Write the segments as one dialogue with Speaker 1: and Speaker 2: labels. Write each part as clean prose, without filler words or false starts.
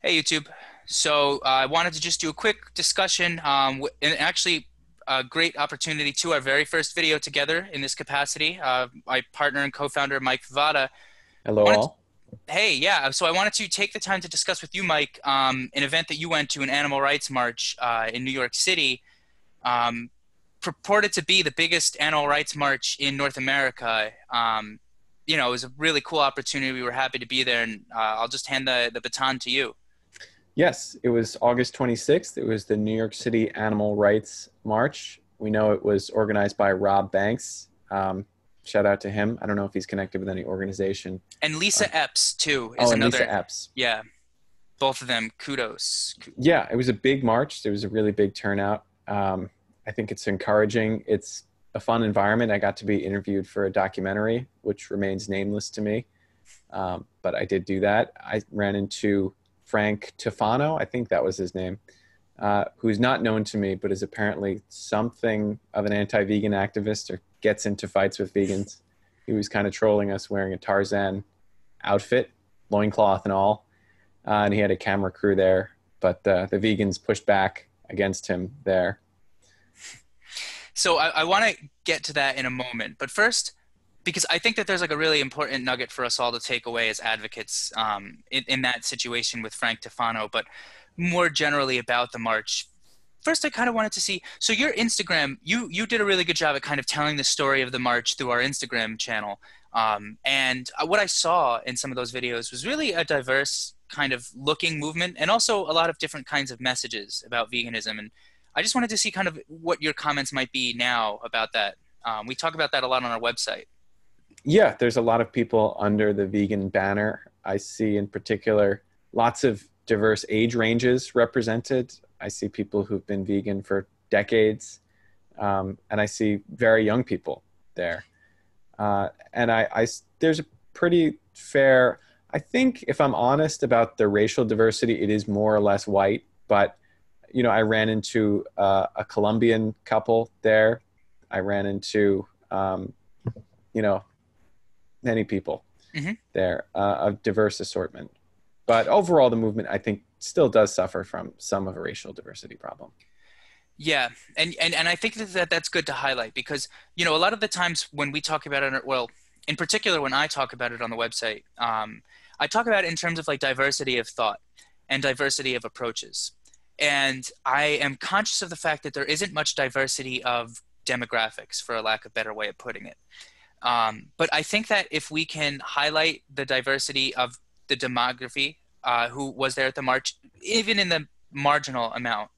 Speaker 1: Hey YouTube. So I wanted to just do a quick discussion, and actually a great opportunity to our very first video together in this capacity. My partner and co-founder Mike Vivada
Speaker 2: Hello,
Speaker 1: wanted.
Speaker 2: all.
Speaker 1: Hey, yeah. So I wanted to take the time to discuss with you, Mike, an event that you went to, an animal rights march in New York City, um, purported to be the biggest animal rights march in North America. It was a really cool opportunity. We were happy to be there, and I'll just hand the baton to you.
Speaker 2: Yes, it was August 26th. It was the New York City Animal Rights March. We know it was organized by Rob Banks. Shout out to him. I don't know if he's connected with any organization.
Speaker 1: And
Speaker 2: Uh,
Speaker 1: Lisa Epps too is
Speaker 2: oh, and Lisa
Speaker 1: another.
Speaker 2: Epps.
Speaker 1: Yeah, both of them. Kudos.
Speaker 2: Yeah, it was a big march. There was a really big turnout. I think it's encouraging. It's a fun environment. I got to be interviewed for a documentary, which remains nameless to me. But I did do that. I ran into Frank Tufano, I think that was his name, who's not known to me, but is apparently something of an anti-vegan activist or gets into fights with vegans. He was kind of trolling us wearing a Tarzan outfit, loincloth and all, and he had a camera crew there. But the vegans pushed back against him there.
Speaker 1: So I want to get to that in a moment, but first, because I think that there's like a really important nugget for us all to take away as advocates in that situation with Frank Tufano, but more generally about the march. First, I kind of wanted to see. So your Instagram, you did a really good job at kind of telling the story of the march through our Instagram channel. And what I saw in some of those videos was really a diverse kind of looking movement, and also a lot of different kinds of messages about veganism. And I just wanted to see kind of what your comments might be now about that. We talk about that a lot on our website.
Speaker 2: Yeah, there's a lot of people under the vegan banner. I see in particular lots of diverse age ranges represented. I see people who've been vegan for decades, and I see very young people there. And there's a pretty fair, I think, if I'm honest about the racial diversity, it is more or less white. But, I ran into a Colombian couple there. I ran into, you know, many people
Speaker 1: Hmm.
Speaker 2: there of diverse assortment. But overall, the movement, I think, still does suffer from some of a racial diversity problem.
Speaker 1: Yeah, and I think that that's good to highlight because a lot of the times when we talk about it, well, in particular when I talk about it on the website, I talk about it in terms of like diversity of thought and diversity of approaches. And I am conscious of the fact that there isn't much diversity of demographics, for a lack of better way of putting it. But I think that if we can highlight the diversity of the demography who was there at the march, even in the marginal amount,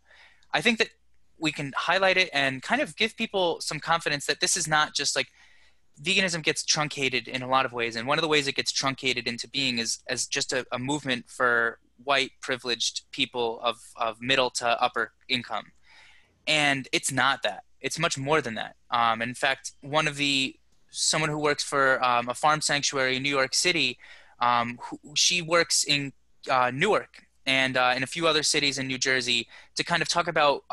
Speaker 1: I think that we can highlight it and kind of give people some confidence that this is not just like veganism gets truncated in a lot of ways. And one of the ways it gets truncated into being is as just a movement for white privileged people of middle to upper income. And it's not that. It's much more than that. In fact, someone who works for a farm sanctuary in New York City, she works in Newark and in a few other cities in New Jersey to kind of talk about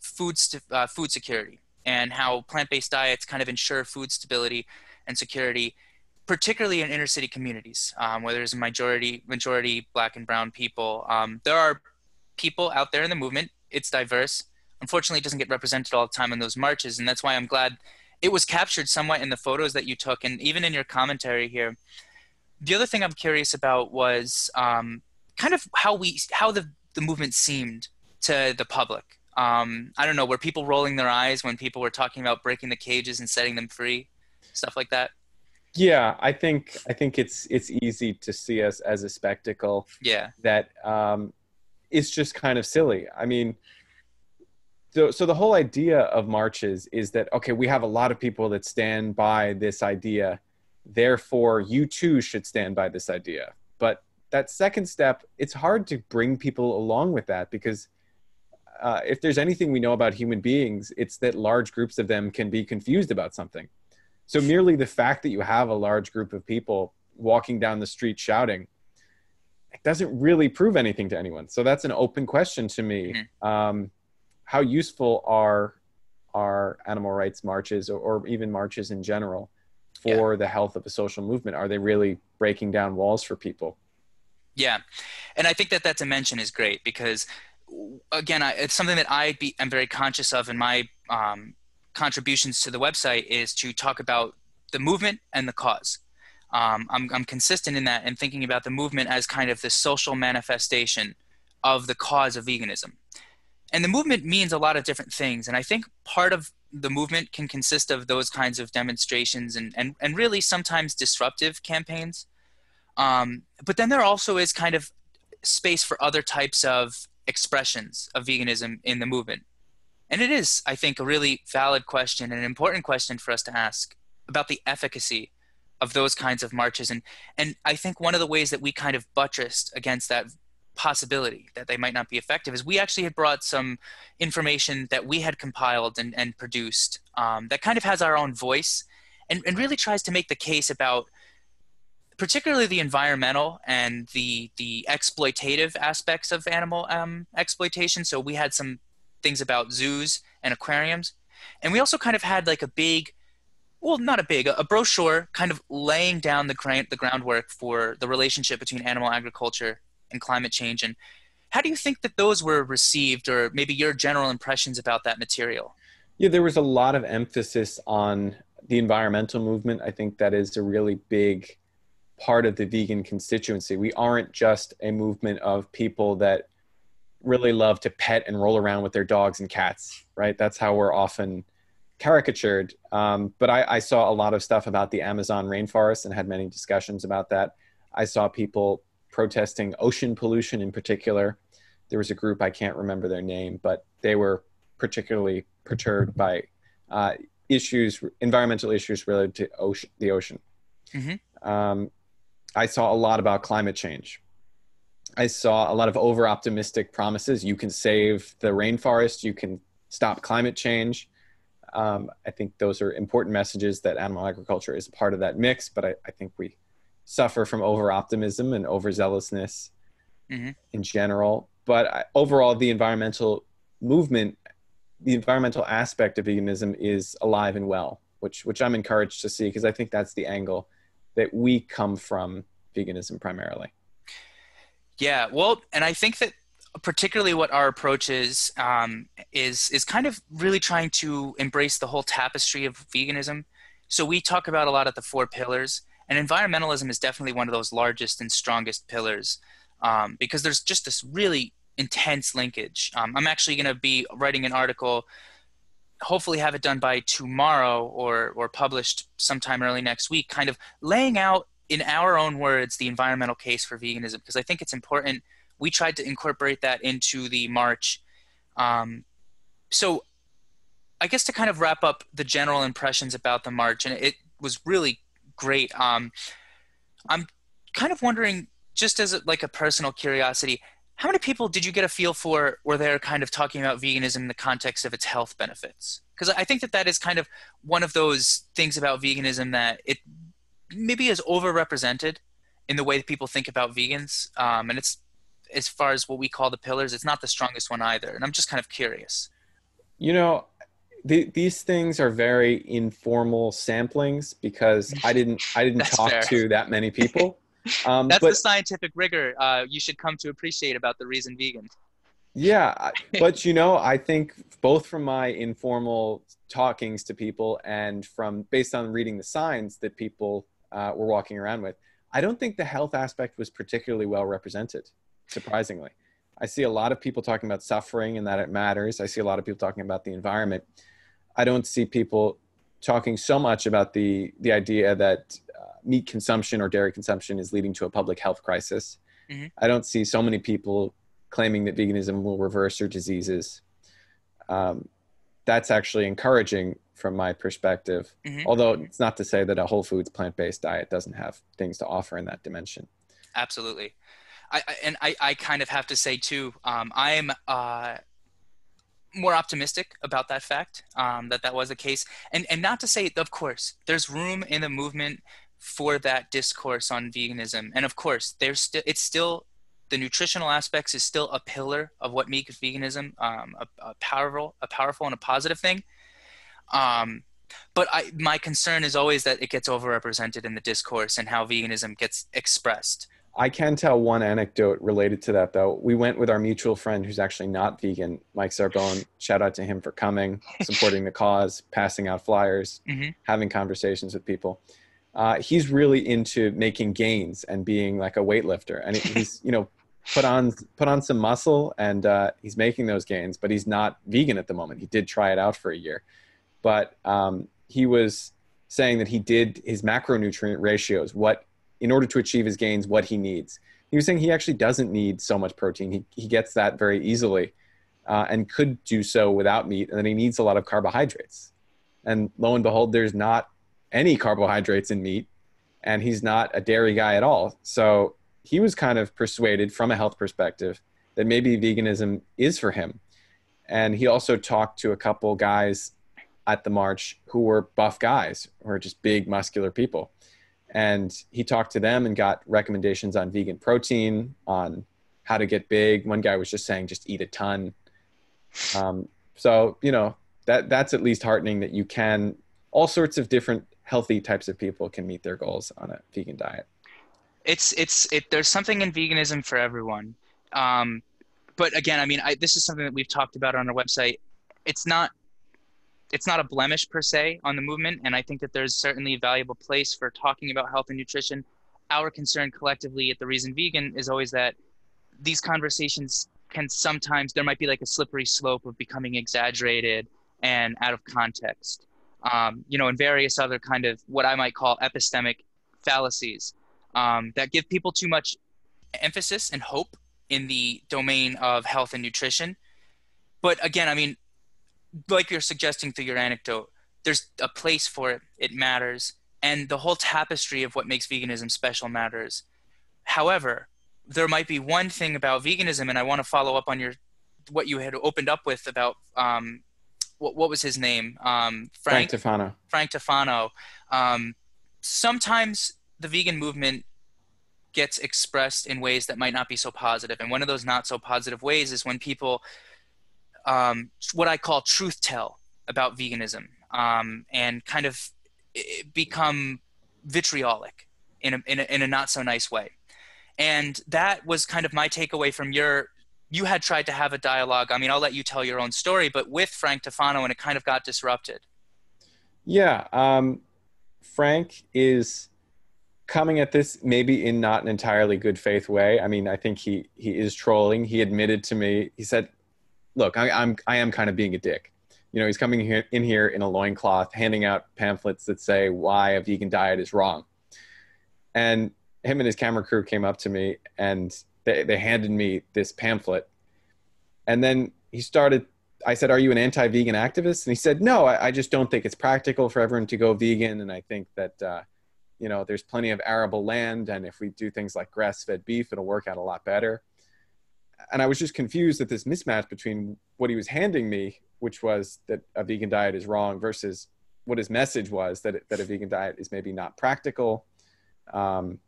Speaker 1: food security and how plant-based diets kind of ensure food stability and security, particularly in inner city communities where there's a majority Black and Brown people. There are people out there in the movement. It's diverse. Unfortunately, it doesn't get represented all the time in those marches, and that's why I'm glad it was captured somewhat in the photos that you took, and even in your commentary here. The other thing I'm curious about was kind of how the movement seemed to the public. I don't know, were people rolling their eyes when people were talking about breaking the cages and setting them free, stuff like that?
Speaker 2: Yeah, I think it's easy to see us as a spectacle
Speaker 1: Yeah,
Speaker 2: that is just kind of silly. I mean, so the whole idea of marches is that okay, we have a lot of people that stand by this idea, therefore you too should stand by this idea. But that second step, it's hard to bring people along with that because if there's anything we know about human beings, it's that large groups of them can be confused about something. So merely the fact that you have a large group of people walking down the street shouting, it doesn't really prove anything to anyone. So that's an open question to me.
Speaker 1: hmm,
Speaker 2: How useful are animal rights marches or even marches in general
Speaker 1: yeah.
Speaker 2: for the health of a social movement? Are they really breaking down walls for people?
Speaker 1: Yeah. And I think that that dimension is great because, again, it's something that am very conscious of in my contributions to the website is to talk about the movement and the cause. I'm consistent in that and thinking about the movement as kind of the social manifestation of the cause of veganism. And the movement means a lot of different things. And I think part of the movement can consist of those kinds of demonstrations and really sometimes disruptive campaigns. But then there also is kind of space for other types of expressions of veganism in the movement. And it is, I think, a really valid question and an important question for us to ask about the efficacy of those kinds of marches. And I think one of the ways that we kind of buttressed against that possibility that they might not be effective is we actually had brought some information that we had compiled and produced that kind of has our own voice and really tries to make the case about particularly the environmental and the exploitative aspects of animal exploitation. So we had some things about zoos and aquariums, and we also kind of had like a big, well, not a big, a brochure kind of laying down the groundwork for the relationship between animal agriculture and climate change. And how do you think that those were received, or maybe your general impressions about that material?
Speaker 2: Yeah, there was a lot of emphasis on the environmental movement. I think that is a really big part of the vegan constituency. We aren't just a movement of people that really love to pet and roll around with their dogs and cats, right? That's how we're often caricatured. But I saw a lot of stuff about the Amazon rainforest and had many discussions about that. I saw people protesting ocean pollution in particular. There was a group, I can't remember their name, but they were particularly perturbed by environmental issues related to the ocean.
Speaker 1: Hmm.
Speaker 2: Um, I saw a lot about climate change. I saw a lot of over optimistic promises. You can save the rainforest, you can stop climate change. I think those are important messages that animal agriculture is a part of that mix, but I think we suffer from over optimism and overzealousness
Speaker 1: Hmm.
Speaker 2: in general. But overall, the environmental movement, the environmental aspect of veganism is alive and well, which I'm encouraged to see because I think that's the angle that we come from veganism primarily.
Speaker 1: Yeah, well, and I think that particularly what our approach is kind of really trying to embrace the whole tapestry of veganism. So we talk about a lot of the four pillars, and environmentalism is definitely one of those largest and strongest pillars because there's just this really intense linkage. I'm actually going to be writing an article, hopefully have it done by tomorrow or published sometime early next week, kind of laying out in our own words the environmental case for veganism because I think it's important. We tried to incorporate that into the march. So I guess to kind of wrap up the general impressions about the march, and it was really great. I'm kind of wondering, just as like a personal curiosity, how many people did you get a feel for were there kind of talking about veganism in the context of its health benefits? Because I think that that is kind of one of those things about veganism that it maybe is overrepresented in the way that people think about vegans. And it's as far as what we call the pillars, it's not the strongest one either. And I'm just kind of curious.
Speaker 2: You know, these things are very informal samplings because I didn't
Speaker 1: That's
Speaker 2: talk
Speaker 1: fair.
Speaker 2: to that many people.
Speaker 1: That's the
Speaker 2: But
Speaker 1: scientific rigor you should come to appreciate about the reason vegan.
Speaker 2: yeah, but I think both from my informal talkings to people and from based on reading the signs that people were walking around with, I don't think the health aspect was particularly well represented, surprisingly. I see a lot of people talking about suffering and that it matters. I see a lot of people talking about the environment. I don't see people talking so much about the idea that meat consumption or dairy consumption is leading to a public health crisis.
Speaker 1: Hmm.
Speaker 2: I don't see so many people claiming that veganism will reverse their diseases. Um, that's actually encouraging from my perspective.
Speaker 1: Hmm.
Speaker 2: Although it's not to say that a whole foods plant-based diet doesn't have things to offer in that dimension.
Speaker 1: Absolutely. I kind of have to say too, I'm more optimistic about that fact, that that was the case. And not to say, of course, there's room in the movement for that discourse on veganism. And of course, it's still the nutritional aspects is still a pillar of what makes veganism a powerful and a positive thing. Um, but my concern is always that it gets overrepresented in the discourse and how veganism gets expressed.
Speaker 2: I can tell one anecdote related to that, though. We went with our mutual friend who's actually not vegan, Mike Zarbone. Shout out to him for coming, supporting the cause, passing out flyers,
Speaker 1: Hmm.
Speaker 2: having conversations with people. He's really into making gains and being like a weightlifter, and he's put on some muscle, and he's making those gains. But he's not vegan at the moment. He did try it out for a year, but he was saying that he did his macronutrient ratios, what in order to achieve his gains, what he needs. He was saying he actually doesn't need so much protein. He gets that very easily, and could do so without meat, and then he needs a lot of carbohydrates. And lo and behold, there's not any carbohydrates in meat, and he's not a dairy guy at all. So he was kind of persuaded from a health perspective that maybe veganism is for him. And he also talked to a couple guys at the march who were buff guys, who are just big, muscular people. And he talked to them and got recommendations on vegan protein, on how to get big. One guy was just saying, just eat a ton. So, that's at least heartening that you can, all sorts of different healthy types of people can meet their goals on a vegan diet.
Speaker 1: There's something in veganism for everyone. Um, but again, I mean, this is something that we've talked about on our website. It's not it's not a blemish per se on the movement, and I think that there's certainly a valuable place for talking about health and nutrition. Our concern collectively at the Reason Vegan is always that these conversations can sometimes, there might be like a slippery slope of becoming exaggerated and out of context. And various other kind of what I might call epistemic fallacies that give people too much emphasis and hope in the domain of health and nutrition. But again, I mean, like you're suggesting through your anecdote, there's a place for it. It matters. And the whole tapestry of what makes veganism special matters. However, there might be one thing about veganism, and I want to follow up on what you had opened up with about what was his name?
Speaker 2: Frank Tefano.
Speaker 1: Frank Tefano. Sometimes the vegan movement gets expressed in ways that might not be so positive. And one of those not so positive ways is when people, what I call truth tell about veganism, and kind of become vitriolic in a not so nice way. And that was kind of my takeaway from you had tried to have a dialogue. I mean, I'll let you tell your own story, but with Frank Tefano, and it kind of got disrupted.
Speaker 2: Yeah. Frank is coming at this maybe in not an entirely good faith way. I mean, I think he is trolling. He admitted to me, he said, look, I am kind of being a dick. He's coming in here in a loincloth, handing out pamphlets that say why a vegan diet is wrong. And him and his camera crew came up to me and they handed me this pamphlet. And then I said, are you an anti-vegan activist? And he said, no, I just don't think it's practical for everyone to go vegan. And I think that, there's plenty of arable land. And if we do things like grass-fed beef, it'll work out a lot better. And I was just confused at this mismatch between what he was handing me, which was that a vegan diet is wrong, versus what his message was, that a vegan diet is maybe not practical. And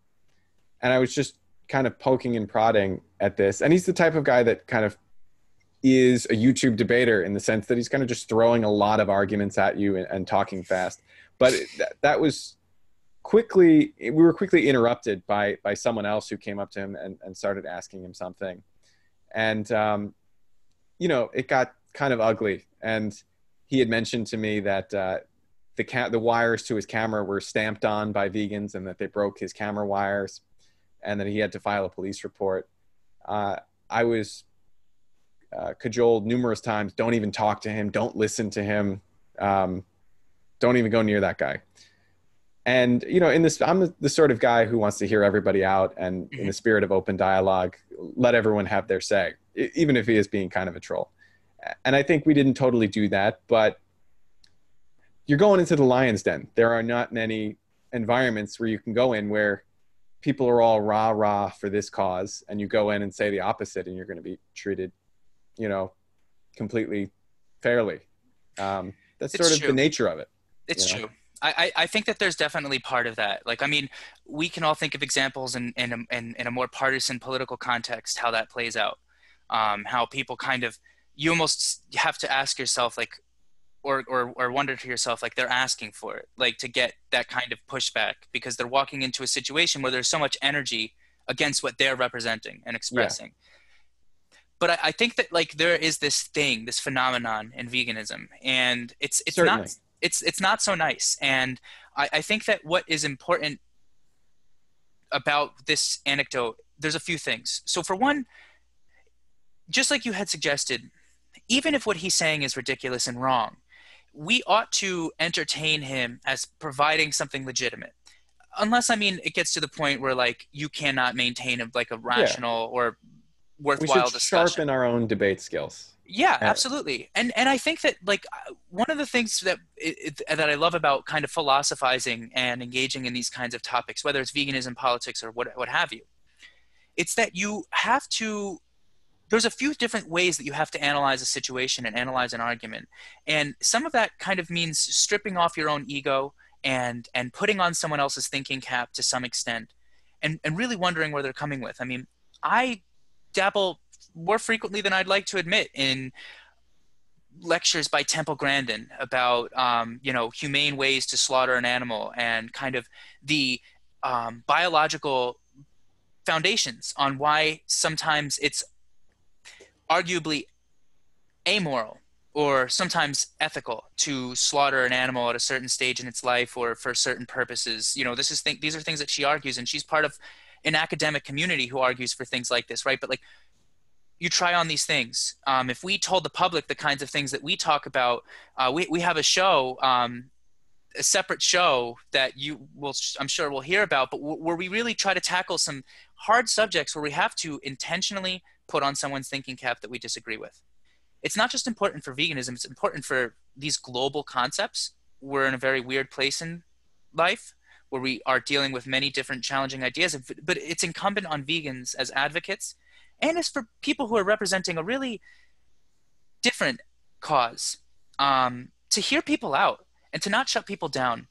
Speaker 2: I was just kind of poking and prodding at this. And he's the type of guy that kind of is a YouTube debater, in the sense that he's kind of just throwing a lot of arguments at you and talking fast. But that was we were quickly interrupted by someone else who came up to him and started asking him something. And, it got kind of ugly. And he had mentioned to me that the wires to his camera were stamped on by vegans, and that they broke his camera wires, and that he had to file a police report. I was cajoled numerous times, don't even talk to him, don't listen to him, don't even go near that guy. And, I'm the sort of guy who wants to hear everybody out, and in the spirit of open dialogue, let everyone have their say, even if he is being kind of a troll. And I think we didn't totally do that, but you're going into the lion's den. There are not many environments where you can go in where people are all rah, rah for this cause, and you go in and say the opposite, and you're going to be treated, completely fairly. That's sort of the nature of it.
Speaker 1: It's true. I think that there's definitely part of that. Like, I mean, we can all think of examples in a more partisan political context, how that plays out. How people kind of, you almost have to ask yourself, like, or wonder to yourself, like, they're asking for it, like, to get that kind of pushback, because they're walking into a situation where there's so much energy against what they're representing and
Speaker 2: Yeah,
Speaker 1: expressing. But I think that like there is this thing, this phenomenon in veganism, and it's not
Speaker 2: certainly.
Speaker 1: it's not so nice. And I think that what is important about this anecdote, there's a few things. So for one, just like you had suggested, even if what he's saying is ridiculous and wrong, we ought to entertain him as providing something legitimate. Unless, I mean, it gets to the point where like you cannot maintain like a
Speaker 2: Yeah,
Speaker 1: rational or
Speaker 2: we should
Speaker 1: worthwhile discussion.
Speaker 2: sharpen our own debate skills.
Speaker 1: Yeah,
Speaker 2: Uh,
Speaker 1: absolutely. And I think that like one of the things that that I love about kind of philosophizing and engaging in these kinds of topics, whether it's veganism, politics, or what have you, it's that you have to there's a few different ways that you have to analyze a situation and analyze an argument. And some of that kind of means stripping off your own ego and putting on someone else's thinking cap to some extent and really wondering where they're coming with. I mean, I dabble more frequently than I'd like to admit in lectures by Temple Grandin about humane ways to slaughter an animal and kind of the biological foundations on why sometimes it's arguably amoral or sometimes ethical to slaughter an animal at a certain stage in its life or for certain purposes. These are things that she argues, and she's part of an academic community who argues for things like this, right? But like you try on these things. If we told the public the kinds of things that we talk about, we have a show, a separate show that you will, I'm sure, will hear about, but where we really try to tackle some hard subjects where we have to intentionally put on someone's thinking cap that we disagree with. It's not just important for veganism, it's important for these global concepts. We're in a very weird place in life where we are dealing with many different challenging ideas, but it's incumbent on vegans as advocates and as for people who are representing a really different cause, to hear people out and to not shut people down.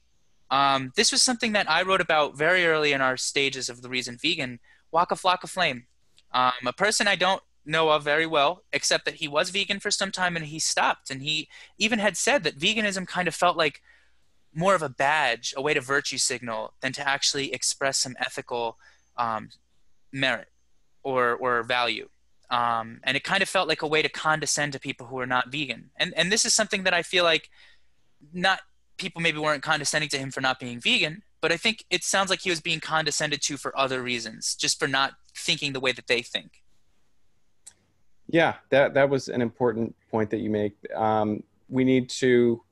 Speaker 1: This was something that I wrote about very early in our stages of The Reason Vegan, Waka Flocka Flame. A person I don't know of very well, except that he was vegan for some time and he stopped. And he even had said that veganism kind of felt like more of a badge, a way to virtue signal, than to actually express some ethical merit or value. And it kind of felt like a way to condescend to people who are not vegan. And this is something that I feel like not people maybe weren't condescending to him for not being vegan, but I think it sounds like he was being condescended to for other reasons, just for not thinking the way that they think.
Speaker 2: yeah, that was an important point that you make. We need to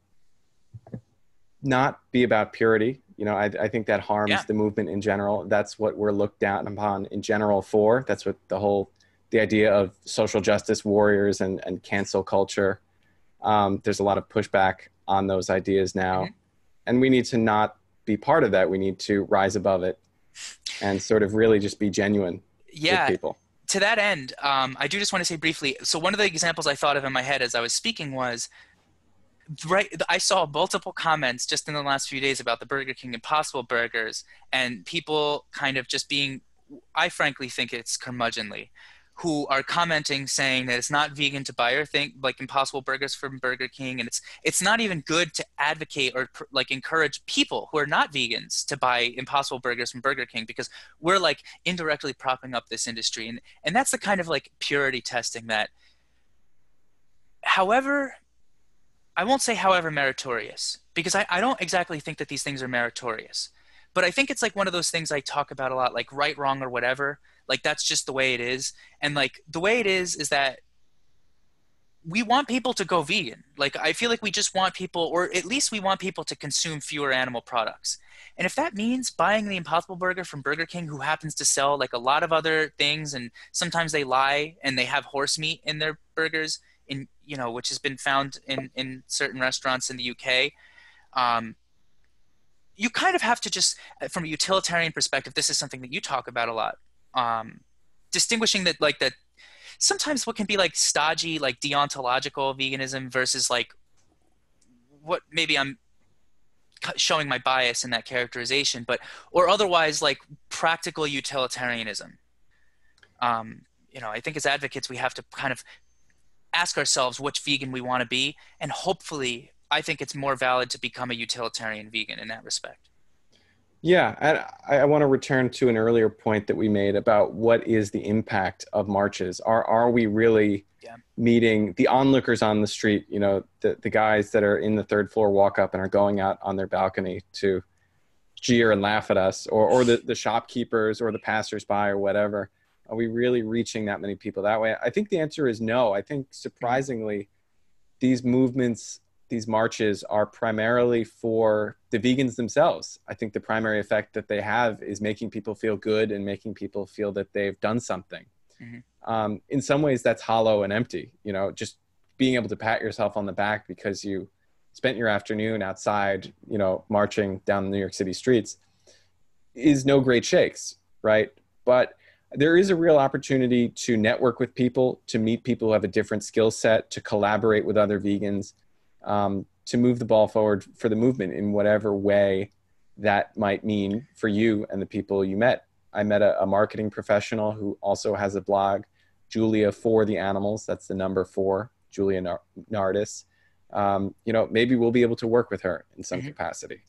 Speaker 2: not be about purity. I think that
Speaker 1: Yeah.
Speaker 2: harms the movement in general. That's what we're looked down upon in general for. That's what the idea of social justice warriors and cancel culture. There's a lot of pushback on those ideas now.
Speaker 1: Hmm.
Speaker 2: And we need to not be part of that. We need to rise above it and sort of really just be genuine with
Speaker 1: Yeah.
Speaker 2: people.
Speaker 1: To that end, I do just want to say briefly. So one of the examples I thought of in my head as I was speaking was right. I saw multiple comments just in the last few days about the Burger King Impossible Burgers and people kind of just being, I frankly think it's curmudgeonly, who are commenting saying that it's not vegan to buy or think like Impossible Burgers from Burger King, and it's not even good to advocate or like encourage people who are not vegans to buy Impossible Burgers from Burger King because we're like indirectly propping up this industry, and that's the kind of like purity testing that, however, I won't say however meritorious, because I don't exactly think that these things are meritorious. But I think it's like one of those things I talk about a lot, like right, wrong, or whatever. Like that's just the way it is. And like the way it is that we want people to go vegan. Like I feel like we just want people, or at least we want people to consume fewer animal products. And if that means buying the Impossible Burger from Burger King, who happens to sell like a lot of other things, and sometimes they lie and they have horse meat in their burgers, in which has been found in certain restaurants in the UK. Um, you kind of have to just, from a utilitarian perspective, this is something that you talk about a lot. Um, Distinguishing that, like that, sometimes what can be like stodgy, like deontological veganism versus like what maybe I'm showing my bias in that characterization, but or otherwise like practical utilitarianism. I think as advocates we have to kind of ask ourselves which vegan we want to be, and hopefully, I think it's more valid to become a utilitarian vegan in that respect.
Speaker 2: Yeah, and I want to return to an earlier point that we made about what is the impact of marches. Are we really
Speaker 1: Yeah.
Speaker 2: meeting the onlookers on the street? You know, the guys that are in the third floor walk up and are going out on their balcony to jeer and laugh at us, or the shopkeepers or the passersby or whatever. Are we really reaching that many people that way? I think the answer is no. I think
Speaker 1: Mhm.
Speaker 2: surprisingly, these movements, these marches are primarily for the vegans themselves. I think the primary effect that they have is making people feel good and making people feel that they've done something.
Speaker 1: Mhm.
Speaker 2: In some ways, that's hollow and empty. You know, just being able to pat yourself on the back because you spent your afternoon outside, you know, marching down the New York City streets is no great shakes, right? But there is a real opportunity to network with people, to meet people who have a different skill set, to collaborate with other vegans, to move the ball forward for the movement in whatever way that might mean for you and the people you met. I met a marketing professional who also has a blog, Julia for the Animals. That's the number four, Julia Nardis. You know, maybe we'll be able to work with her in some
Speaker 1: Mhm.
Speaker 2: capacity.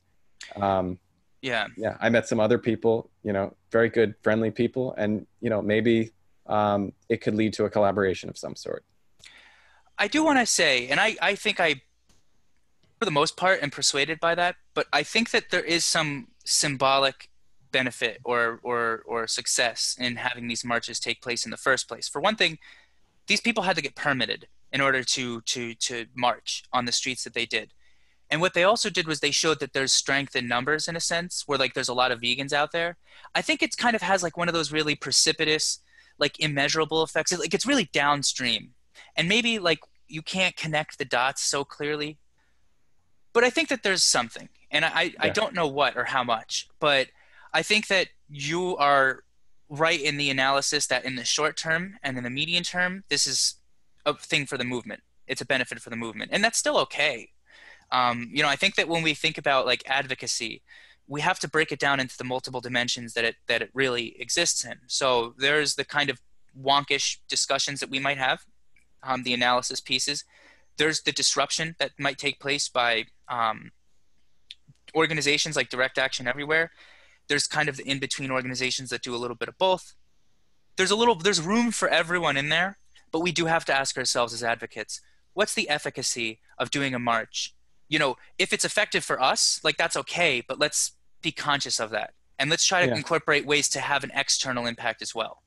Speaker 2: Um,
Speaker 1: Yeah.
Speaker 2: yeah, I met some other people, you know, very good, friendly people, and you know, maybe it could lead to a collaboration of some sort.
Speaker 1: I do want to say, and I think I, for the most part, am persuaded by that, but I think that there is some symbolic benefit or success in having these marches take place in the first place. For one thing, these people had to get permitted in order to march on the streets that they did. And what they also did was they showed that there's strength in numbers in a sense, where like there's a lot of vegans out there. I think it's kind of has like one of those really precipitous, like immeasurable effects. Like it's really downstream. And maybe like you can't connect the dots so clearly, but I think that there's something. And I
Speaker 2: Yeah,
Speaker 1: don't know what or how much, but I think that you are right in the analysis that in the short term and in the medium term, this is a thing for the movement. It's a benefit for the movement. And that's still okay. I think that when we think about like advocacy, we have to break it down into the multiple dimensions that it really exists in. So there's the kind of wonkish discussions that we might have, the analysis pieces. There's the disruption that might take place by organizations like Direct Action Everywhere. There's kind of the in-between organizations that do a little bit of both. There's room for everyone in there, but we do have to ask ourselves as advocates, what's the efficacy of doing a march? If it's effective for us, like that's okay, but let's be conscious of that. And let's try to
Speaker 2: yeah.
Speaker 1: incorporate ways to have an external impact as well.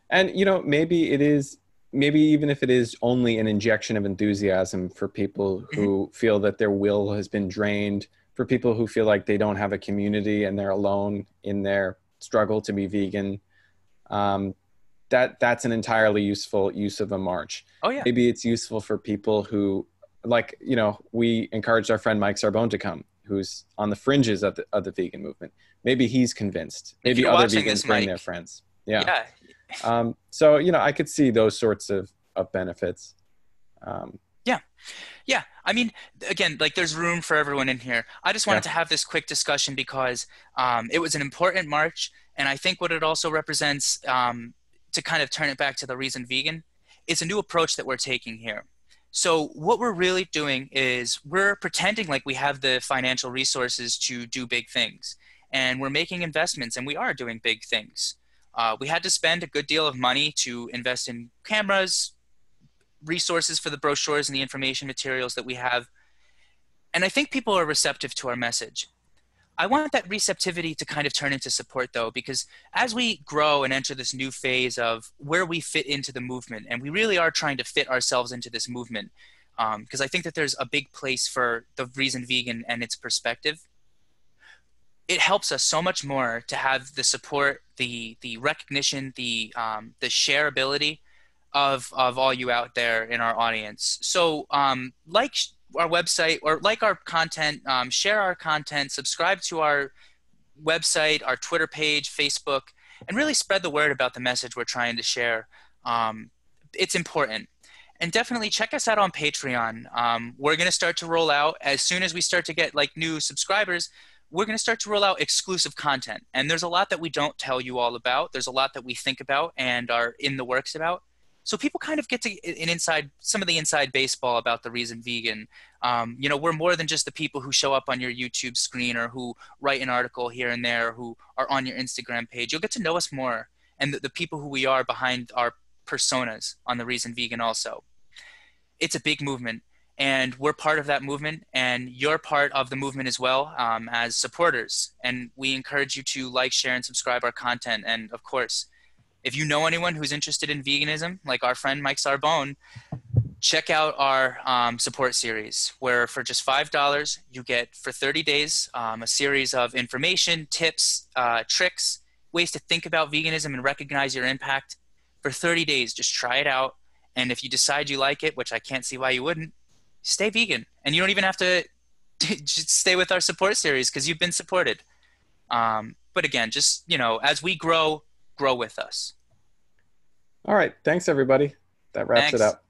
Speaker 2: And you know, maybe it is, maybe even if it is only an injection of enthusiasm for people
Speaker 1: Hmm.
Speaker 2: who feel that their will has been drained, for people who feel like they don't have a community and they're alone in their struggle to be vegan. Um, that's an entirely useful use of a march.
Speaker 1: Oh yeah.
Speaker 2: Maybe it's useful for people who, like, you know, we encouraged our friend Mike Sarbone to come, who's on the fringes of the vegan movement. Maybe he's convinced.
Speaker 1: If
Speaker 2: Maybe
Speaker 1: you're
Speaker 2: other
Speaker 1: watching
Speaker 2: vegans
Speaker 1: this,
Speaker 2: bring their
Speaker 1: Mike,
Speaker 2: friends. Yeah.
Speaker 1: yeah,
Speaker 2: So you know, I could see those sorts of benefits. Um,
Speaker 1: yeah. Yeah, I mean, again, like there's room for everyone in here. I just
Speaker 2: yeah,
Speaker 1: wanted to have this quick discussion because it was an important march, and I think what it also represents, to kind of turn it back to the reason vegan, is a new approach that we're taking here. So what we're really doing is we're pretending like we have the financial resources to do big things, and we're making investments, and we are doing big things. We had to spend a good deal of money to invest in cameras, resources for the brochures and the information materials that we have. And I think people are receptive to our message. I want that receptivity to kind of turn into support, though, because as we grow and enter this new phase of where we fit into the movement, and we really are trying to fit ourselves into this movement, because I think that there's a big place for the reason vegan and its perspective. It helps us so much more to have the support, the recognition, the shareability of all you out there in our audience. So like our website or like our content, share our content, subscribe to our website, our Twitter page, Facebook, and really spread the word about the message we're trying to share. It's important. And definitely check us out on Patreon. We're going to start to roll out as soon as we start to get like new subscribers. We're going to start to roll out exclusive content. And there's a lot that we don't tell you all about. There's a lot that we think about and are in the works about. So people kind of get to an inside, some of the inside baseball about the reason vegan. You know, we're more than just the people who show up on your YouTube screen or who write an article here and there, who are on your Instagram page. You'll get to know us more and the people who we are behind our personas on the reason vegan also. It's a big movement, and we're part of that movement, and you're part of the movement as well, as supporters. And we encourage you to like, share, and subscribe our content. And of course, if you know anyone who's interested in veganism, like our friend Mike Sarbone, check out our support series, where for just $5, you get for 30 days a series of information, tips, tricks, ways to think about veganism and recognize your impact. For 30 days, just try it out. And if you decide you like it, which I can't see why you wouldn't, stay vegan. And you don't even have to just stay with our support series because you've been supported. But again, just, you know, as we grow, grow with us.
Speaker 2: All right. Thanks, everybody. That wraps it
Speaker 1: Thanks.
Speaker 2: up.